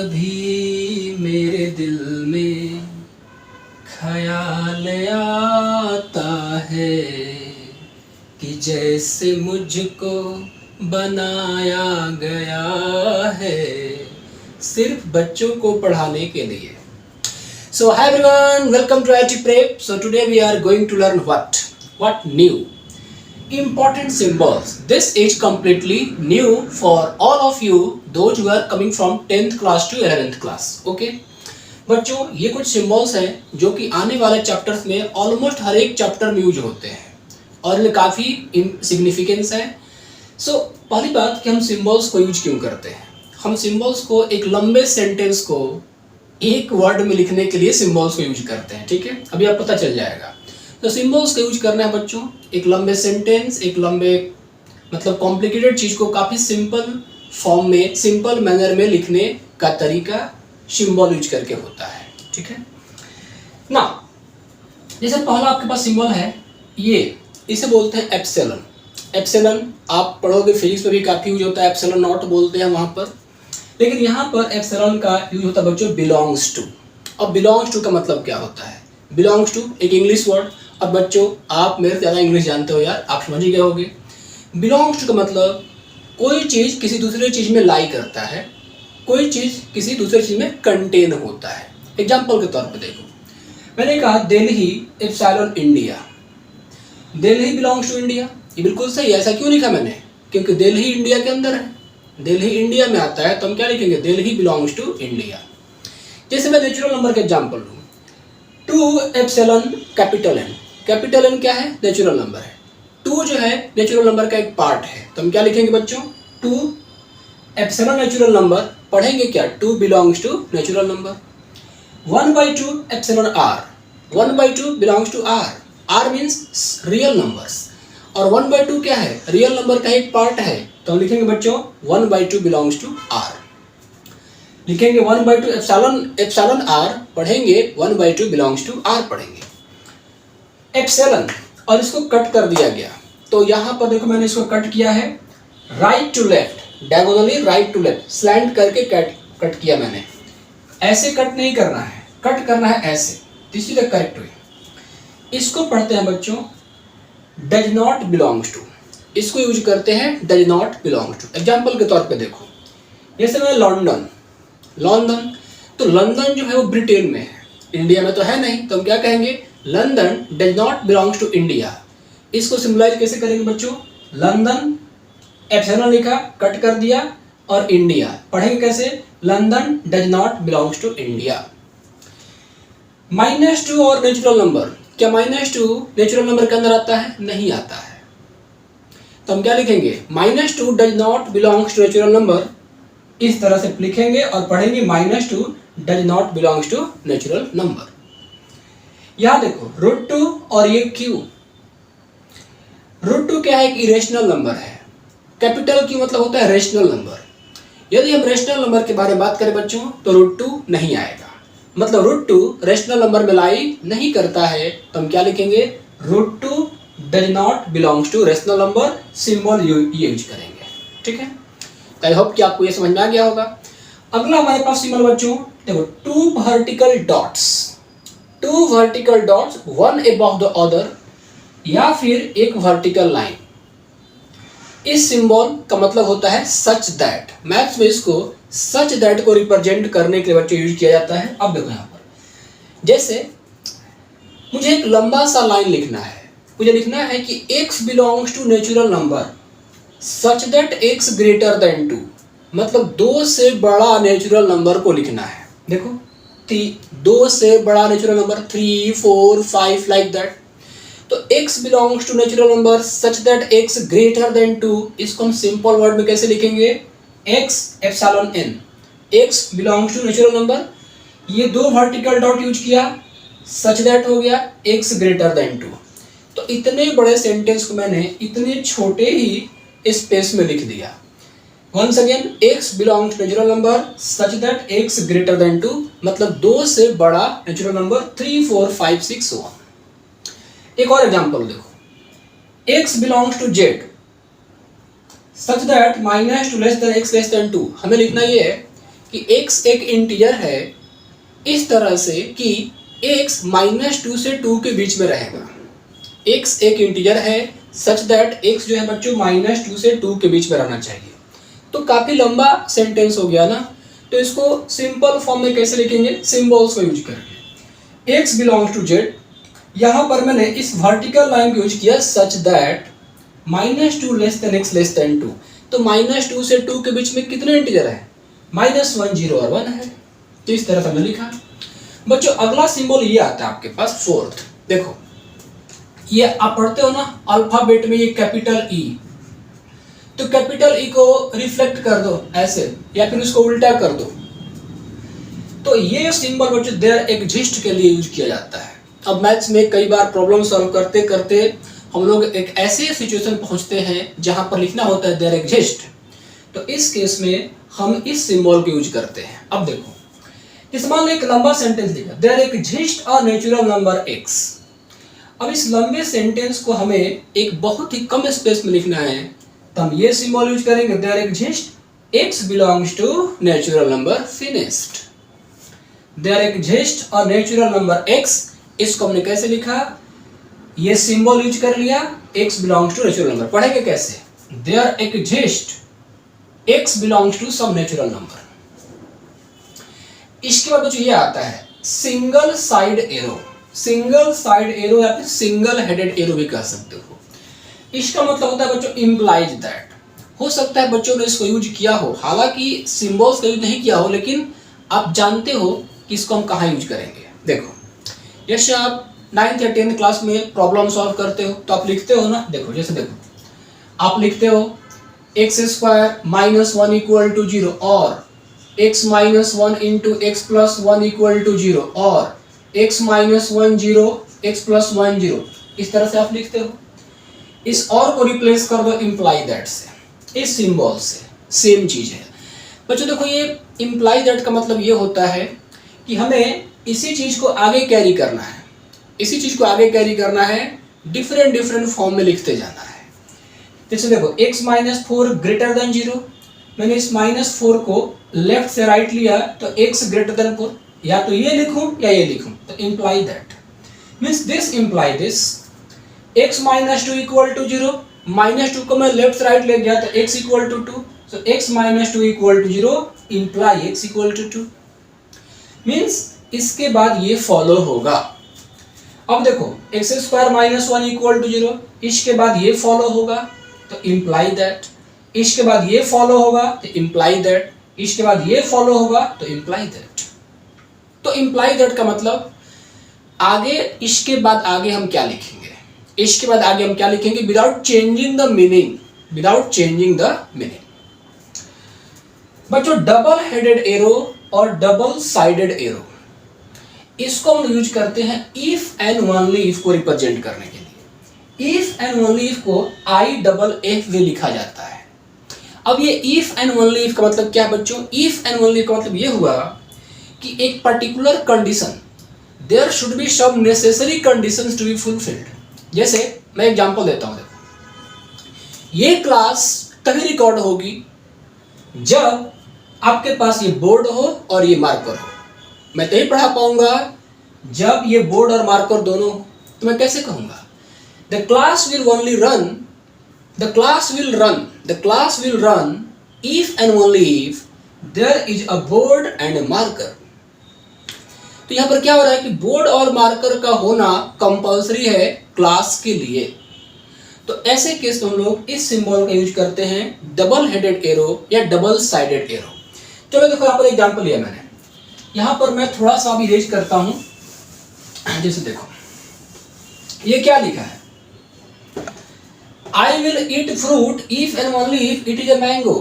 कभी मेरे दिल में ख्याल आता है कि जैसे मुझको बनाया गया है सिर्फ बच्चों को पढ़ाने के लिए. So hi everyone, welcome to IT Prep. So today we are going to learn what new important symbols. This is completely new for all of you, those who are coming from 10th class to 11th class. Okay? बच्चों, ये कुछ symbols हैं जो कि आने वाले chapters में almost हर एक चैप्टर में यूज होते हैं और इनमें काफ़ी सिग्निफिकेंस है. सो पहली बात कि हम सिम्बल्स को यूज क्यों करते हैं. हम सिम्बल्स को एक लंबे सेंटेंस को एक वर्ड में लिखने के लिए सिम्बल्स को यूज करते हैं. ठीक है, अभी आप पता चल जाएगा. तो सिम्बल्स का यूज करना है बच्चों एक लंबे सेंटेंस, एक लंबे मतलब कॉम्प्लिकेटेड चीज़ को काफ़ी सिंपल फॉर्म में, सिंपल मैनर में लिखने का तरीका सिंबल यूज करके होता है. ठीक है ना. जैसे पहला आपके पास सिंबल है ये, इसे बोलते हैं एप्सिलॉन. एप्सिलॉन आप पढ़ोगे फिजिक्स में भी काफ़ी यूज होता है. एप्सिलॉन नॉट बोलते हैं वहाँ पर, लेकिन यहाँ पर एप्सिलॉन का यूज होता है बच्चों बिलोंग्स टू. अब बिलोंग्स टू का मतलब क्या होता है. बिलोंग्स टू एक इंग्लिश वर्ड. अब बच्चों आप मेरे से ज़्यादा इंग्लिश जानते हो यार, आप समझ ही गए होगे. बिलोंग्स टू का मतलब कोई चीज़ किसी दूसरे चीज़ में लाई करता है, कोई चीज़ किसी दूसरे चीज़ में कंटेन होता है. एग्जाम्पल के तौर पे देखो, मैंने कहा Delhi epsilon India. Delhi belongs to India, ये बिल्कुल सही है. ऐसा क्यों लिखा मैंने, क्योंकि दिल्ली इंडिया के अंदर है, दिल्ली इंडिया में आता है, तो हम क्या लिखेंगे दिल्ली बिलोंग्स टू इंडिया. जैसे मैं नेचुरल नंबर का एग्जाम्पल लूँ, 2 epsilon capital N. Capital N क्या है, नेचुरल नंबर है. 2 जो है नेचुरल नंबर का एक पार्ट है, तो हम क्या लिखेंगे बच्चों 2 एप्सिलॉन नेचुरल नंबर. पढ़ेंगे क्या 2 belongs to natural number. 1/2 epsilon R. 1/2 belongs to R. R means real numbers और 1/2 क्या है, रियल नंबर का एक पार्ट है, तो हम लिखेंगे बच्चों 1/2 बिलोंग्स टू आर. लिखेंगे 1/2 एप्सिलॉन आर, पढ़ेंगे 1/2 बिलोंग्स टू आर पढ़ेंगे. एप्सिलॉन और इसको कट कर दिया गया, तो यहाँ पर देखो मैंने इसको कट किया है right to left, diagonally right to left, slant करके कट किया मैंने. ऐसे कट नहीं करना है, कट करना है ऐसे. This is the correct way. इसको पढ़ते हैं बच्चों डज नॉट बिलोंग्स टू. इसको यूज करते हैं does not belongs to. Example के तौर पे देखो, जैसे मैं लंदन. तो लंदन जो है वो ब्रिटेन में है, इंडिया में तो है नहीं, तो हम क्या कहेंगे London does not belongs to India. इसको सिम्बलाइज कैसे करेंगे बच्चों, लंदन एप्सिलॉन लिखा, कट कर दिया, और इंडिया पढ़ेंगे कैसे London does not belongs to India. -2 और नेचुरल नंबर, क्या -2 नेचुरल नंबर के अंदर आता है, नहीं आता है, तो हम क्या लिखेंगे -2 does not belongs to natural number. इस तरह से लिखेंगे और पढ़ेंगे -2 does not belongs to natural number. यहां देखो √2 और ये Q. √2 क्या है, एक इरेशनल नंबर है. कैपिटल Q मतलब होता है रेशनल नंबर. यदि हम रेशनल नंबर के बारे में बात करें बच्चों तो √2 नहीं आएगा, मतलब √2 रेशनल नंबर में लाई नहीं करता है, तो हम क्या लिखेंगे √2 does not belongs to rational number. Symbol ये यूज करेंगे. ठीक है, आई होप कि आपको ये समझ में आ गया होगा. अगला हमारे पास सिंबल बच्चों देखो 2 vertical dots. 2 vertical dots, one above the other, या फिर एक वर्टिकल लाइन. इस सिंबल का मतलब होता है सच दैट. मैथ्स में इसको सच दैट को रिप्रेजेंट करने के लिए बच्चों यूज किया जाता है. अब देखो यहाँ पर जैसे मुझे एक लंबा सा लाइन लिखना है, मुझे लिखना है कि x belongs to natural number such that x greater than 2, मतलब 2 से बड़ा नेचुरल नंबर को लिखना है. देखो 2 से बड़ा नेचुरल नंबर 3, 4, 5 लाइक दैट. तो x belongs to natural number such that x greater than 2, इसको हम सिंपल वर्ड में कैसे लिखेंगे x epsilon n. x belongs to natural number, ये 2 वर्टिकल डॉट यूज किया, सच दैट हो गया x ग्रेटर देन 2. तो इतने बड़े सेंटेंस को मैंने इतने छोटे ही स्पेस में लिख दिया. Once again x belongs to natural number such that x greater than 2, मतलब 2 से बड़ा नेचुरल नंबर 3, 4, 5, 6 so on. एक और एग्जांपल देखो, x belongs to z such that -2 less than x less than 2. हमें लिखना ये है कि x एक इंटीजर है इस तरह से कि x -2 से 2 के बीच में रहेगा। x एक इंटीजर है सच दैट x जो है बच्चों -2 से 2 के बीच में रहना चाहिए। तो काफ़ी लंबा सेंटेंस हो गया ना, तो इसको सिंपल फॉर्म में कैसे लिखेंगे, सिंबल्स को यूज करके। x बिलोंग्स टू z, यहाँ पर मैंने इस वर्टिकल लाइन को यूज किया सच that -2 less than x less than 2। तो -2 से 2 के बीच में कितने इंटीजर है, -1, 0 और 1 है। तो इस तरह से हमने लिखा। बच्चों अगला सिंबल ये आता है आपके पास फोर्थ। देखो ये आप पढ़ते हो ना अल्फाबेट में, ये कैपिटल ई, तो कैपिटल ई को रिफ्लेक्ट कर दो ऐसे या फिर उसको उल्टा कर दो। तो ये सिंबल बच्चों देयर एग्जिस्ट के लिए यूज किया जाता है। अब मैथ्स में कई बार प्रॉब्लम सॉल्व करते करते हम लोग एक ऐसे सिचुएशन पहुंचते हैं जहां पर लिखना होता है देयर एग्जिस्ट, तो इस केस में हम इस सिंबल को यूज करते हैं। अब देखो इस मान लो एक लंबा सेंटेंस लिखा, there exist a natural number x। अब इस लंबे सेंटेंस को हमें एक बहुत ही कम स्पेस में लिखना है, तो हम ये सिंबल यूज करेंगे, there exist x belongs to natural number finished. There exist a natural number x, इसको हमने कैसे लिखा, ये सिंबल यूज कर लिया, x belongs to natural number. पढ़ेंगे कैसे, there exist x belongs to some natural number. इसके बाद बच्चों ये आता है single side arrow. Single side arrow या फिर सिंगल हेडेड एरो भी कह सकते हो। इसका मतलब होता है बच्चों इम्प्लाइज दैट। हो सकता है बच्चों ने इसको यूज किया हो, हालांकि सिंबल्स का यूज नहीं किया हो, लेकिन आप जानते हो कि इसको हम कहाँ यूज करेंगे। देखो जैसे आप 9th या 10th क्लास में प्रॉब्लम सॉल्व करते हो तो आप लिखते हो ना, देखो जैसे देखो आप लिखते हो x² - 1 = 0 और x - 1 × x + 1 = 0 और x - 1 0 x + 1 0, इस तरह से आप लिखते हो। इस और को रिप्लेस कर दो इम्प्लाई दैट से, इस सिंबल से, सेम चीज है। बच्चों देखो ये इम्प्लाई दैट का मतलब ये होता है कि हमें इसी चीज को आगे कैरी करना है, इसी चीज को आगे कैरी करना है, डिफरेंट फॉर्म में लिखते जाना है। जैसे देखो x - 4 > 0, मैंने इस -4 को लेफ्ट से राइट लिया तो x > 4, या तो ये लिखूं या ये लिखूं, तो imply that means this imply this. x - 2 = 0, -2 को मैं लेफ्ट से राइट ले गया तो x = 2, so x - 2 = 0 imply x = 2, means इसके बाद ये फॉलो होगा। अब देखो x² - 1 = 0, इसके बाद ये फॉलो होगा तो इम्प्लाई दैट, इसके बाद ये फॉलो होगा तो इम्प्लाई दैट, इसके बाद ये फॉलो होगा तो इम्प्लाई दैट। तो इम्प्लाई दैट का मतलब आगे, इसके बाद आगे हम क्या लिखेंगे, इसके बाद आगे हम क्या लिखेंगे without changing the meaning, without changing the meaning. बच्चों डबल हेडेड एरो और डबल साइडेड एरो, इसको हम यूज करते हैं इफ एंड ओनली इफ को रिप्रेजेंट करने के लिए। इफ एंड ओनली इफ को IFF में लिखा जाता है। अब ये इफ एंड ओनली इफ का मतलब क्या है बच्चों, इफ एंड ओनली का मतलब ये हुआ कि एक particular condition, there should be some necessary conditions to be fulfilled. जैसे मैं एग्जांपल देता हूं, देखो ये क्लास तभी रिकॉर्ड होगी जब आपके पास ये बोर्ड हो और ये मार्कर हो। मैं तभी पढ़ा पाऊंगा जब ये बोर्ड और मार्कर दोनों हो। तो मैं कैसे कहूंगा, the class will only run, the class will run if and only if there is a board and a marker. तो यहां पर क्या हो रहा है कि बोर्ड और मार्कर का होना कंपल्सरी है क्लास के लिए। तो ऐसे केस में हम लोग इस सिंबल का यूज करते हैं डबल हेडेड एरो या डबल साइडेड एरो। चलो देखो यहाँ पर एग्जांपल लिया मैंने, यहाँ पर मैं थोड़ा सा भी रेज करता हूं। जैसे देखो ये क्या लिखा है, I will eat fruit if and only if it is a mango।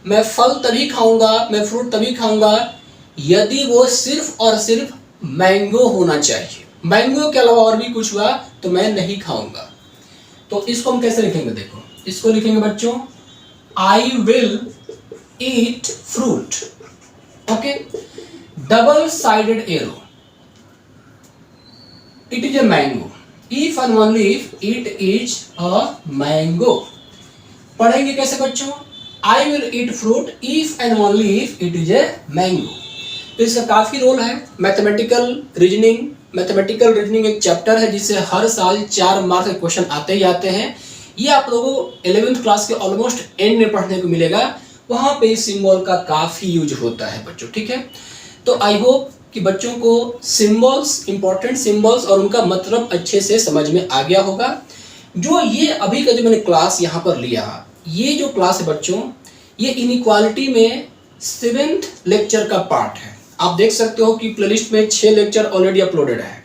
मैं फल तभी खाऊंगा, मैं फ्रूट तभी खाऊंगा यदि वो सिर्फ और सिर्फ मैंगो होना चाहिए। मैंगो के अलावा और भी कुछ हुआ तो मैं नहीं खाऊंगा। तो इसको हम कैसे लिखेंगे, देखो इसको लिखेंगे बच्चों I will eat fruit, okay. Double sided arrow, it is a mango if and only if it is a mango। पढ़ेंगे कैसे बच्चों, I will eat fruit if and only if it is a mango. तो इसका काफ़ी role है। Mathematical reasoning एक chapter है जिससे हर साल 4 मार्क्स के क्वेश्चन आते ही आते हैं। ये आप लोगों को 11th क्लास के ऑलमोस्ट एंड में पढ़ने को मिलेगा, वहाँ पे इस सिंबल का काफ़ी यूज होता है बच्चों, ठीक है। तो आई होप कि बच्चों को सिंबल्स, इंपॉर्टेंट सिंबल्स और उनका मतलब अच्छे से समझ में आ गया होगा। जो ये अभी का जो मैंने क्लास यहाँ पर लिया, ये जो क्लास है बच्चों, ये इनइक्वालिटी में 7th लेक्चर का पार्ट है। आप देख सकते हो कि प्लेलिस्ट में 6 लेक्चर ऑलरेडी अपलोडेड है,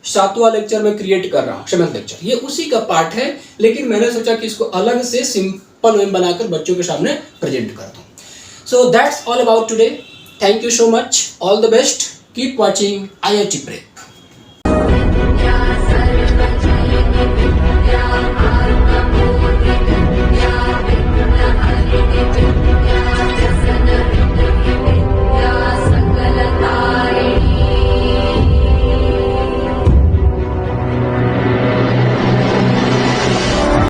7वां लेक्चर मैं क्रिएट कर रहा हूँ, 7th लेक्चर, ये उसी का पार्ट है। लेकिन मैंने सोचा कि इसको अलग से सिंपल में बनाकर बच्चों के सामने प्रेजेंट कर दूँ। So that's all about today. Thank you so much, all the best, keep watching IIT Prep।